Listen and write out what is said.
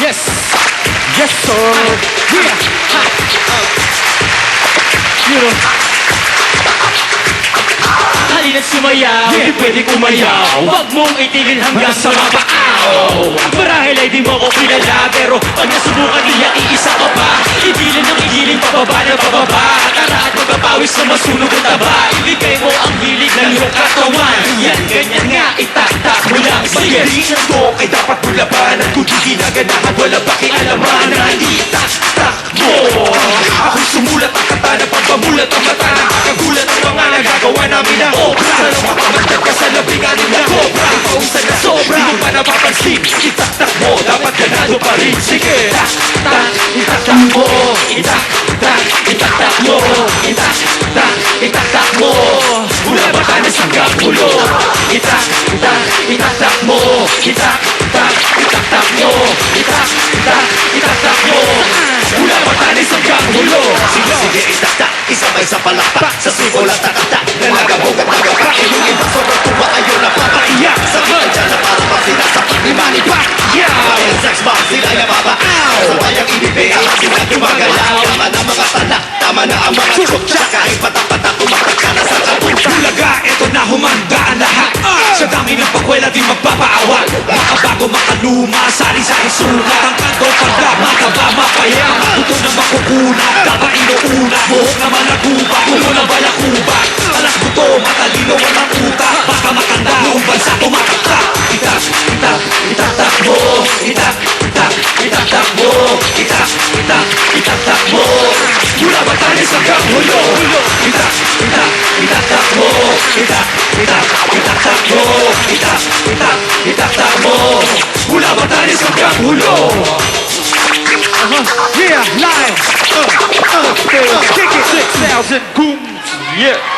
Yes! Yes, sir! Yeah! You know, Halina't sumayaw, di pwedeng umayaw. Huwag mong itigil hanggang sa mapaaw. Marahil ay di mo ko kilala, pero pag nasubukan niya, iisa ka pa. Igilin ng igilin, pababa na pababa. Tara at magpapawis na masunog ang taba. Ibigay mo ang hilig ng iyong katawan. Yan, ganyan nga, itaktak mo lang. Sige, Pagdiinan ko ay dapat mo labanan. Kung di ginaganahan, wala pakialamanan. Itak-tak mo. Ako'y sumulat ang kata na pagpamulat ang mata. Nakakagulat ang mga nagagawa namin na obra. Sana mapamantag ka sa labinganin na cobra. Pausan na sobra, di mo pa napapansin. Itak-tak mo, dapat ganado pa rin. Sige, tak-tak, itak-tak mo. Itak-tak, itak-tak mo. Itak-tak, itak-tak mo. Mula Batanes hanggang Pulo. Itak-tak, itak-tak mo. Itak-tak, itak-tak mo. Itak-tak, itak-tak mo. Mula Batanes hanggang Pulo. Sige, sige, itak-tak, isabay sa palakpak. Sa simula tak-tak, nalagabog at nagapak. Yung iba sobrang tuwa, ayaw na papaiyak. Sabihan dyan na para pa sila sa pag-imani pa. Bayan sex bomb, sila nababaaw. Sabay ang ibibig, sila gumagalaw. Tama na mga tala, tama na ang mga tsukcha. Kahit patak-patak, tumatak ka na sa kaputa. Bulaga, eto na humanda ang lahat. Sa dami ng pakwela, di magpapaawat. Makabago, makaluma, sari-sari sulat. Ang kanto, pagda, mataba, mapayang. Buto na makukulat, daba inuuna. Buhok naman nagubat, tulo na balakubat. Alas buto, matalino, walang utak. Baka makanda, noong bansa tumataktak. Itak, itak, itak-tak mo. Itak, itak, itak-tak mo. Itak, itak, itak-tak mo. Mula Batanes hanggang Hulo. Itak, itak, itak-tak mo. Itak, itak, itak-tak mo. Itak, itak, itak-tak mo. Mula Batanes hanggang Hulo. yeah, live! Kick it! 6,000 goons! Yeah!